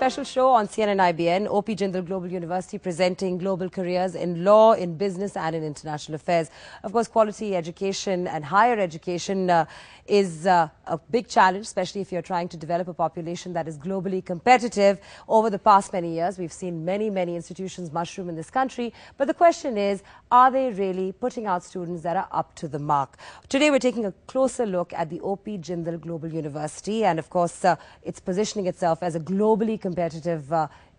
special show on CNN IBN, OP Jindal Global University presenting global careers in law, in business and in international affairs. Of course, quality education and higher education is a big challenge, especially if you're trying to develop a population that is globally competitive. Over the past many years, we've seen many institutions mushroom in this country. But the question is, are they really putting out students that are up to the mark? Today, we're taking a closer look at the OP Jindal Global University. And of course, it's positioning itself as a globally competitive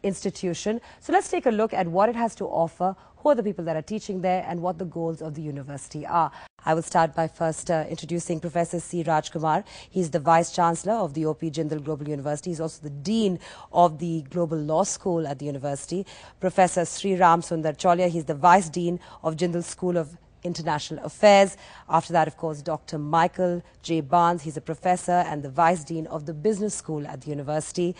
institution. So let's take a look at what it has to offer, who are the people that are teaching there, and what the goals of the university are. I will start by first introducing Professor C. Rajkumar. He's the Vice Chancellor of the OP Jindal Global University. He's also the Dean of the Global Law School at the university. Professor Sri Ram Sundar Cholia, he's the Vice Dean of Jindal School of International Affairs. After that, of course, Dr. Michael J. Barnes. He's a professor and the Vice Dean of the Business School at the university.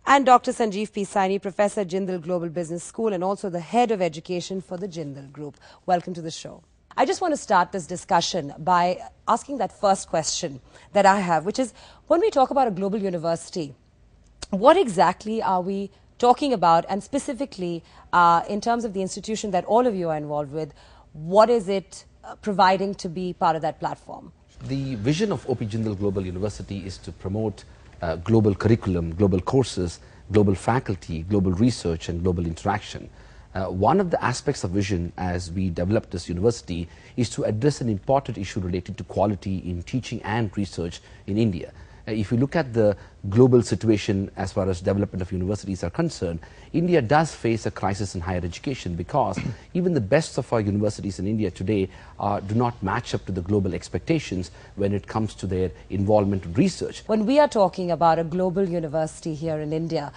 And Dr. Sanjeev P. Saini, Professor, Jindal Global Business School, and also the Head of Education for the Jindal Group. Welcome to the show. I just want to start this discussion by asking that first question that I have, which is, when we talk about a global university, what exactly are we talking about? And specifically, in terms of the institution that all of you are involved with, what is it providing to be part of that platform? The vision of OP Jindal Global University is to promote global curriculum, global courses, global faculty, global research and global interaction. One of the aspects of vision as we develop this university is to address an important issue related to quality in teaching and research in India. If you look at the global situation as far as development of universities are concerned, India does face a crisis in higher education because even the best of our universities in India today do not match up to the global expectations when it comes to their involvement in research. When we are talking about a global university here in India,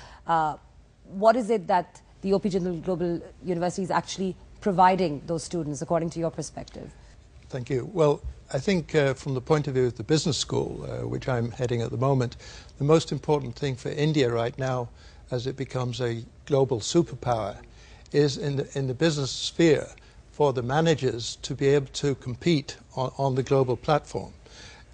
what is it that the OP Jindal Global University is actually providing those students, according to your perspective? Thank you. Well, I think from the point of view of the business school, which I'm heading at the moment, the most important thing for India right now, as it becomes a global superpower, is in the business sphere for the managers to be able to compete on the global platform.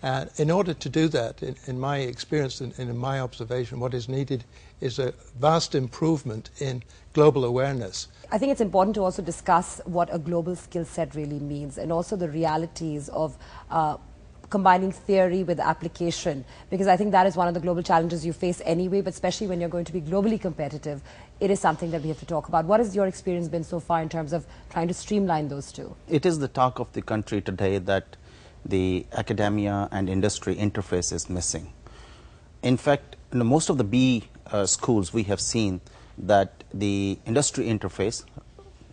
And in order to do that, in my experience and in my observation, what is needed is a vast improvement in global awareness. I think it's important to also discuss what a global skill set really means, and also the realities of combining theory with application, because I think that is one of the global challenges you face anyway, but especially when you're going to be globally competitive, it is something that we have to talk about. What has your experience been so far in terms of trying to streamline those two? It is the talk of the country today that the academia and industry interface is missing. In fact, in most of the B schools, we have seen that the industry interface,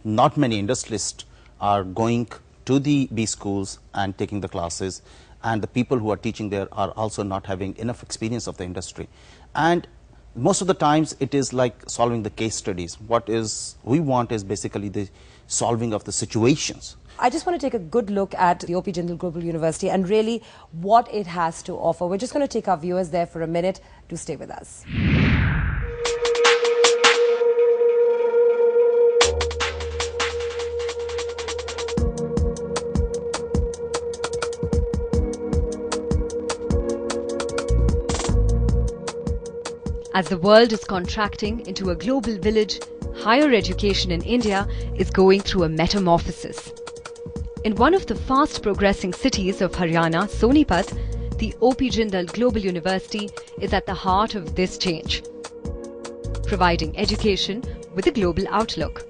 not many industrialists are going to the B schools and taking the classes, and the people who are teaching there are also not having enough experience of the industry. And most of the times it is like solving the case studies. What we want is basically the solving of the situations. I just want to take a good look at the OP Jindal Global University and really what it has to offer. We're just going to take our viewers there for a minute. Do stay with us. As the world is contracting into a global village, higher education in India is going through a metamorphosis. In one of the fast-progressing cities of Haryana, Sonipat, the OP Jindal Global University is at the heart of this change, providing education with a global outlook.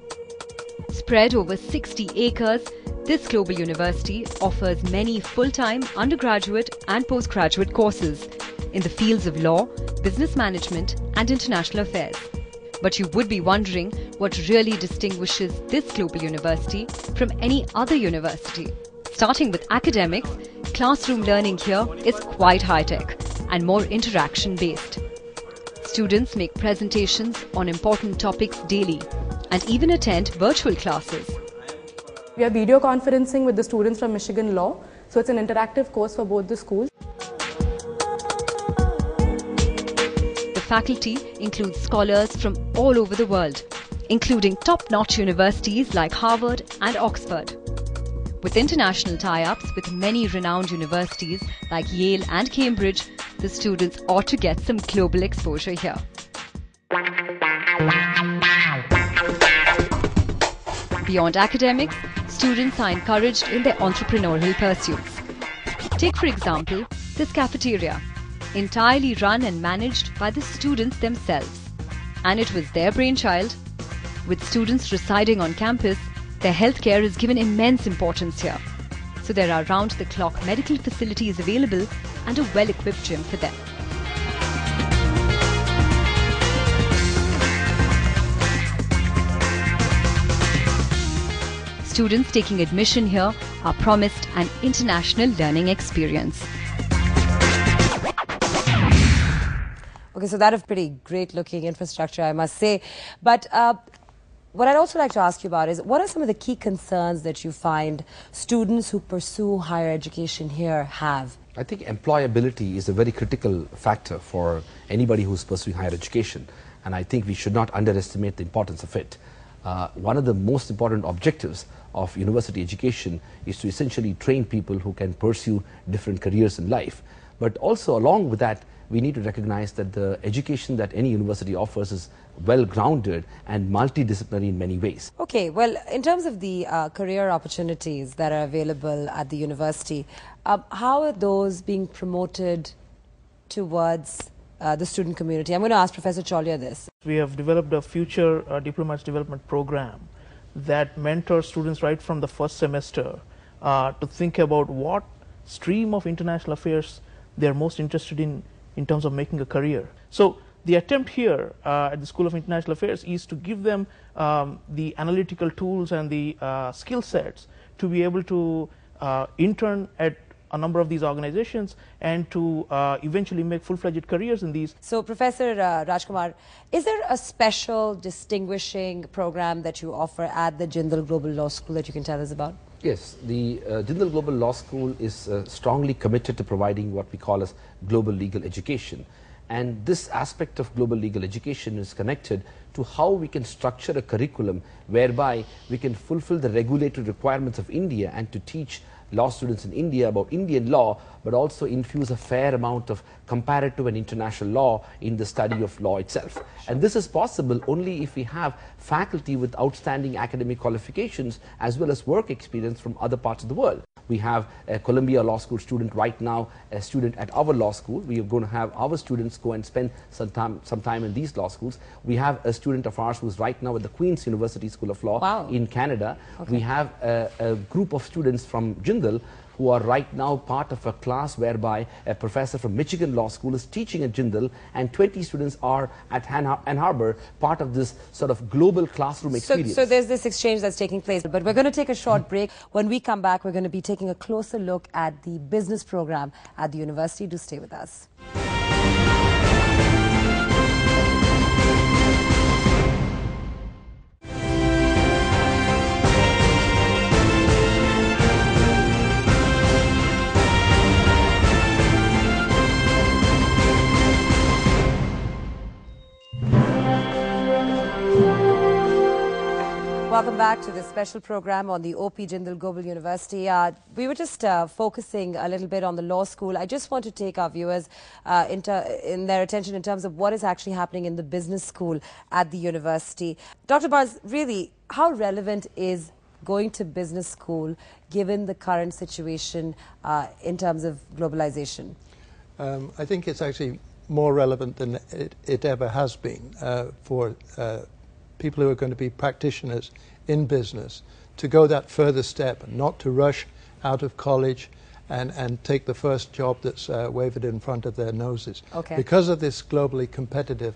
Spread over 60 acres, this global university offers many full-time undergraduate and postgraduate courses in the fields of law, business management and international affairs. But you would be wondering what really distinguishes this global university from any other university. Starting with academics, classroom learning here is quite high-tech and more interaction-based. Students make presentations on important topics daily and even attend virtual classes. We are video conferencing with the students from Michigan Law, so it's an interactive course for both the schools. The faculty includes scholars from all over the world, including top-notch universities like Harvard and Oxford. With international tie-ups with many renowned universities like Yale and Cambridge, the students ought to get some global exposure here. Beyond academics, students are encouraged in their entrepreneurial pursuits. Take, for example, this cafeteria, entirely run and managed by the students themselves. And it was their brainchild. With students residing on campus, their healthcare is given immense importance here. So there are round-the-clock medical facilities available and a well-equipped gym for them. Students taking admission here are promised an international learning experience. Okay, so that is pretty great looking infrastructure, I must say. But what I'd also like to ask you about is, what are some of the key concerns that you find students who pursue higher education here have? I think employability is a very critical factor for anybody who's pursuing higher education, and I think we should not underestimate the importance of it. One of the most important objectives of university education is to essentially train people who can pursue different careers in life. But also along with that, we need to recognize that the education that any university offers is well-grounded and multidisciplinary in many ways. Okay, well, in terms of the career opportunities that are available at the university, how are those being promoted towards the student community? I'm going to ask Professor Cholia this. We have developed a future diplomats development program that mentors students right from the first semester to think about what stream of international affairs they are most interested in terms of making a career. So the attempt here at the School of International Affairs is to give them the analytical tools and the skill sets to be able to intern at a number of these organizations and to eventually make full-fledged careers in these. So, Professor Rajkumar, is there a special distinguishing program that you offer at the Jindal Global Law School that you can tell us about? Yes, the Jindal Global Law School is strongly committed to providing what we call as global legal education. And this aspect of global legal education is connected to how we can structure a curriculum whereby we can fulfill the regulatory requirements of India and to teach law students in India about Indian law, but also infuse a fair amount of comparative and international law in the study of law itself. And this is possible only if we have faculty with outstanding academic qualifications as well as work experience from other parts of the world. We have a Columbia Law School student right now, a student at our law school. We are going to have our students go and spend some time in these law schools. We have a student of ours who's right now at the Queen's University School of Law in Canada. Okay. We have a group of students from Jindal who are right now part of a class whereby a professor from Michigan Law School is teaching at Jindal, and 20 students are at Ann Arbor, part of this sort of global classroom experience. So there's this exchange that's taking place, but we're going to take a short break. When we come back, we're going to be taking a closer look at the business program at the university. Do stay with us. Welcome back to this special program on the OP Jindal Global University. We were just focusing a little bit on the law school. I just want to take our viewers in their attention in terms of what is actually happening in the business school at the university. Dr. Barnes, really, how relevant is going to business school given the current situation in terms of globalization? I think it's actually more relevant than it ever has been for people who are going to be practitioners in business to go that further step and not to rush out of college and take the first job that's wavered in front of their noses. Okay. Because of this globally competitive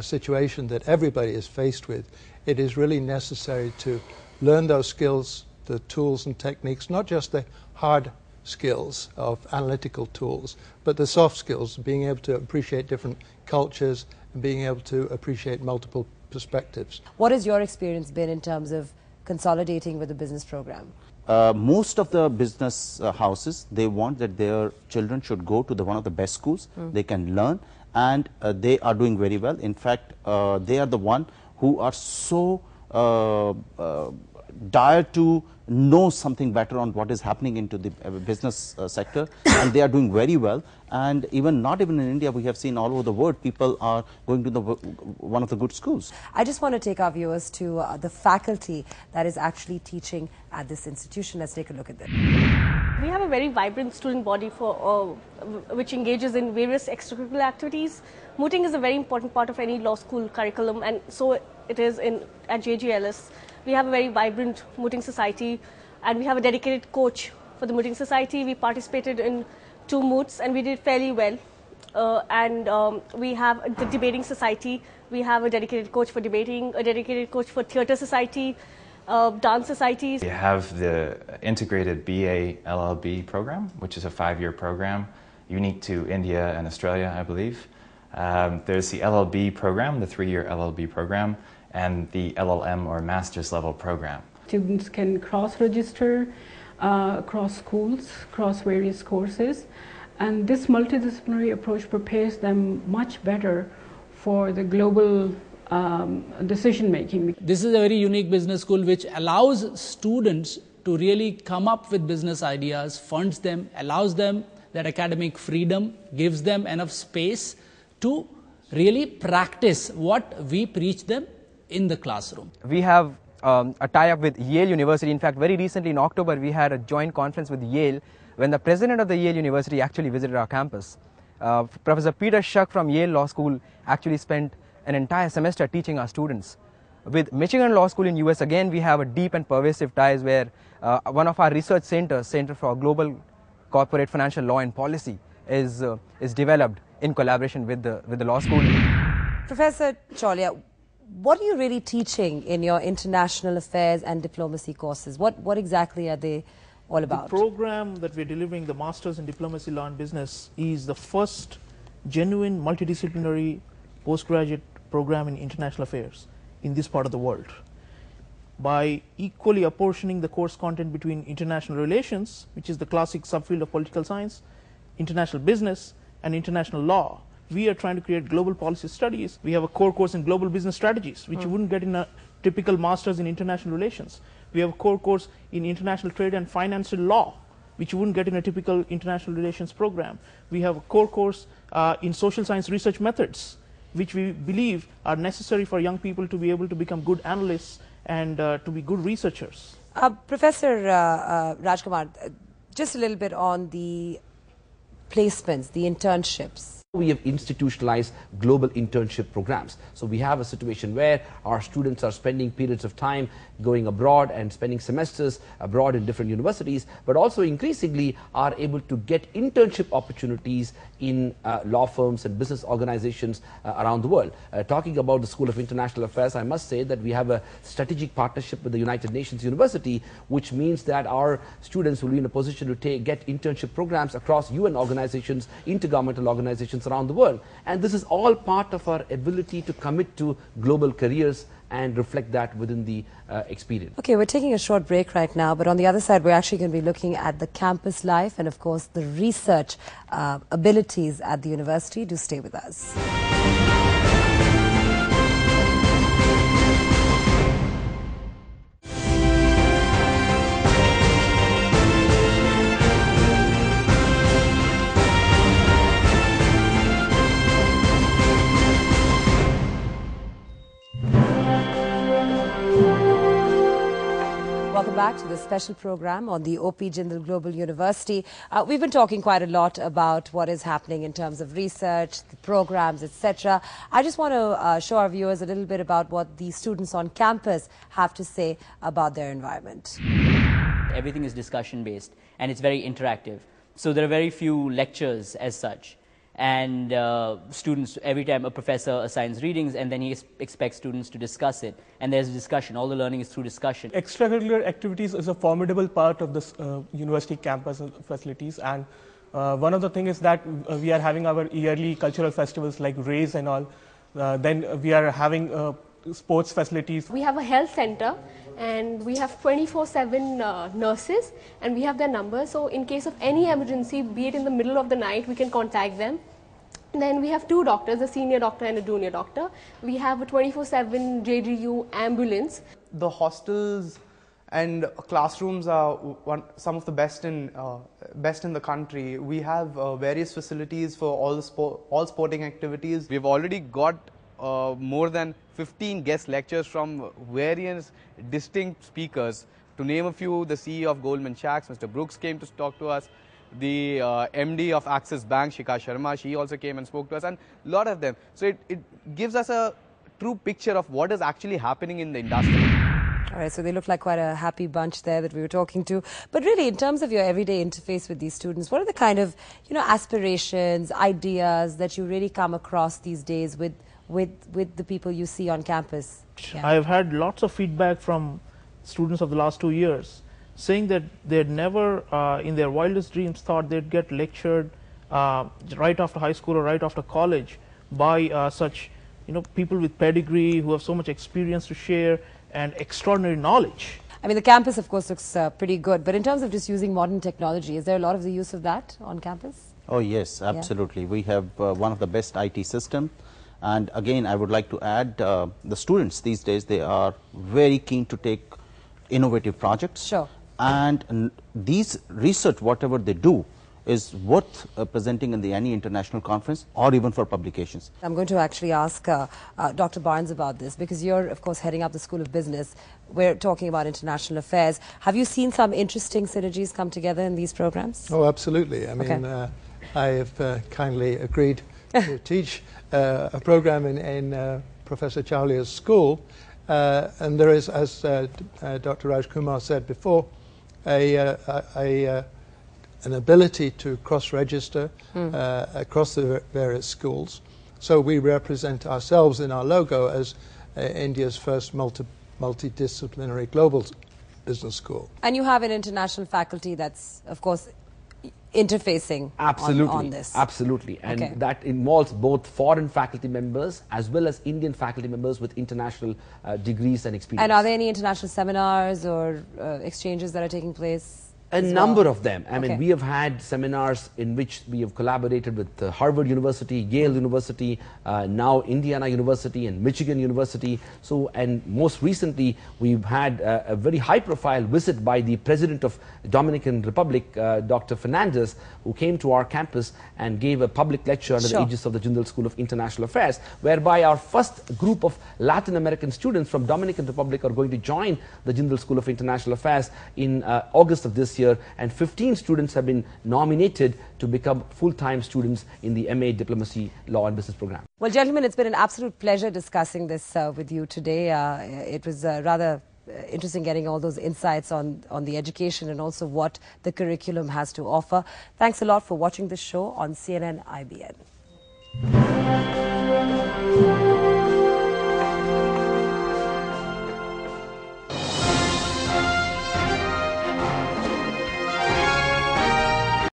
situation that everybody is faced with, it is really necessary to learn those skills, the tools and techniques, not just the hard skills of analytical tools, but the soft skills, being able to appreciate different cultures and being able to appreciate multiple perspectives. What has your experience been in terms of consolidating with the business program? Most of the business houses, they want that their children should go to one of the best schools. They can learn, and they are doing very well. In fact, they are the one who are so dire to know something better on what is happening into the business sector, and they are doing very well. And even not even in India, we have seen all over the world, people are going to one of the good schools. I just want to take our viewers to the faculty that is actually teaching at this institution. Let's take a look at this. We have a very vibrant student body which engages in various extracurricular activities. Mooting is a very important part of any law school curriculum, and so it is at JGLS. We have a very vibrant mooting society, and we have a dedicated coach for the mooting society. We participated in 2 moots and we did fairly well. We have the debating society. We have a dedicated coach for debating, a dedicated coach for theatre society, dance societies. We have the integrated BA LLB program, which is a 5-year program, unique to India and Australia, I believe. There's the LLB program, the 3-year LLB program, and the LLM or master's level program. Students can cross-register across schools, across various courses, and this multidisciplinary approach prepares them much better for the global decision making. This is a very unique business school which allows students to really come up with business ideas, funds them, allows them that academic freedom, gives them enough space to really practice what we preach them in the classroom. We have a tie-up with Yale University. In fact, very recently in October, we had a joint conference with Yale when the president of the Yale University actually visited our campus. Professor Peter Schuck from Yale Law School actually spent an entire semester teaching our students. With Michigan Law School in US, again, we have a deep and pervasive ties where one of our research centers, Center for Global Corporate Financial Law and Policy, is developed in collaboration with the law school. Professor Cholia, what are you really teaching in your international affairs and diplomacy courses? What exactly are they all about? The program that we're delivering, the Masters in Diplomacy, Law and Business, is the first genuine multidisciplinary postgraduate program in international affairs in this part of the world. By equally apportioning the course content between international relations, which is the classic subfield of political science, international business, and international law, we are trying to create global policy studies. We have a core course in global business strategies, which you wouldn't get in a typical master's in international relations. We have a core course in international trade and financial law, which you wouldn't get in a typical international relations program. We have a core course in social science research methods, which we believe are necessary for young people to be able to become good analysts and to be good researchers. Professor Rajkumar, just a little bit on the placements, the internships. We have institutionalized global internship programs. So we have a situation where our students are spending periods of time going abroad and spending semesters abroad in different universities, but also increasingly are able to get internship opportunities in law firms and business organizations around the world. Talking about the School of International Affairs, I must say that we have a strategic partnership with the United Nations University, which means that our students will be in a position to get internship programs across UN organizations, intergovernmental organizations around the world. And this is all part of our ability to commit to global careers and reflect that within the experience. Okay, we're taking a short break right now, but on the other side, we're actually going to be looking at the campus life and, of course, the research abilities at the university. Do stay with us. Welcome back to this special program on the OP Jindal Global University. We've been talking quite a lot about what is happening in terms of research, the programs, etc. I just want to show our viewers a little bit about what the students on campus have to say about their environment. Everything is discussion based and it's very interactive. So there are very few lectures as such. And students, every time a professor assigns readings and then he expects students to discuss it. And there's a discussion. All the learning is through discussion. Extracurricular activities is a formidable part of this university campus facilities. And one of the things is that we are having our yearly cultural festivals like RAISE and all. Then we are having sports facilities. We have a health center and we have 24/7 nurses and we have their numbers. So in case of any emergency, be it in the middle of the night, we can contact them. Then we have 2 doctors, a senior doctor and a junior doctor. We have a 24/7 JGU ambulance. The hostels and classrooms are some of the best in best in the country. We have various facilities for all sporting activities. We've already got more than 15 guest lectures from various distinct speakers. To name a few, the CEO of Goldman Sachs, Mr. Brooks, came to talk to us. The MD of Axis Bank, Shikha Sharma, she also came and spoke to us, and a lot of them. So it gives us a true picture of what is actually happening in the industry. All right, so they look like quite a happy bunch there that we were talking to. But really, in terms of your everyday interface with these students, what are the kind of, aspirations, ideas that you really come across these days with the people you see on campus? Yeah. I've had lots of feedback from students of the last 2 years saying that they'd never, in their wildest dreams, thought they'd get lectured right after high school or right after college by such, people with pedigree who have so much experience to share and extraordinary knowledge. I mean, the campus, of course, looks pretty good. But in terms of just using modern technology, is there a lot of the use of that on campus? Oh, yes, absolutely. Yeah. We have one of the best IT systems. And again, I would like to add, the students these days, they are very keen to take innovative projects. Sure. And these research, whatever they do, is worth presenting in any international conference or even for publications. I'm going to actually ask Dr. Barnes about this, because you're, of course, heading up the School of Business. We're talking about international affairs. Have you seen some interesting synergies come together in these programs? Oh, absolutely. I mean, I have kindly agreed to teach a program in Professor Chawlia's school. And there is, as Dr. Raj Kumar said before, an ability to cross-register across the various schools. So we represent ourselves in our logo as India's first multidisciplinary global business school. And you have an international faculty that's, of course, interfacing on this. Absolutely. And that involves both foreign faculty members as well as Indian faculty members with international degrees and experience. And are there any international seminars or exchanges that are taking place? A number of them. I mean, we have had seminars in which we have collaborated with Harvard University, Yale University, now Indiana University and Michigan University. So, and most recently, we've had a very high-profile visit by the President of Dominican Republic, Dr. Fernandez, who came to our campus and gave a public lecture under the aegis of the Jindal School of International Affairs, whereby our first group of Latin American students from Dominican Republic are going to join the Jindal School of International Affairs in August of this year, and 15 students have been nominated to become full-time students in the MA Diplomacy, Law and Business program. Well, gentlemen, it's been an absolute pleasure discussing this with you today. It was rather interesting getting all those insights on the education and also what the curriculum has to offer. Thanks a lot for watching this show on CNN IBN.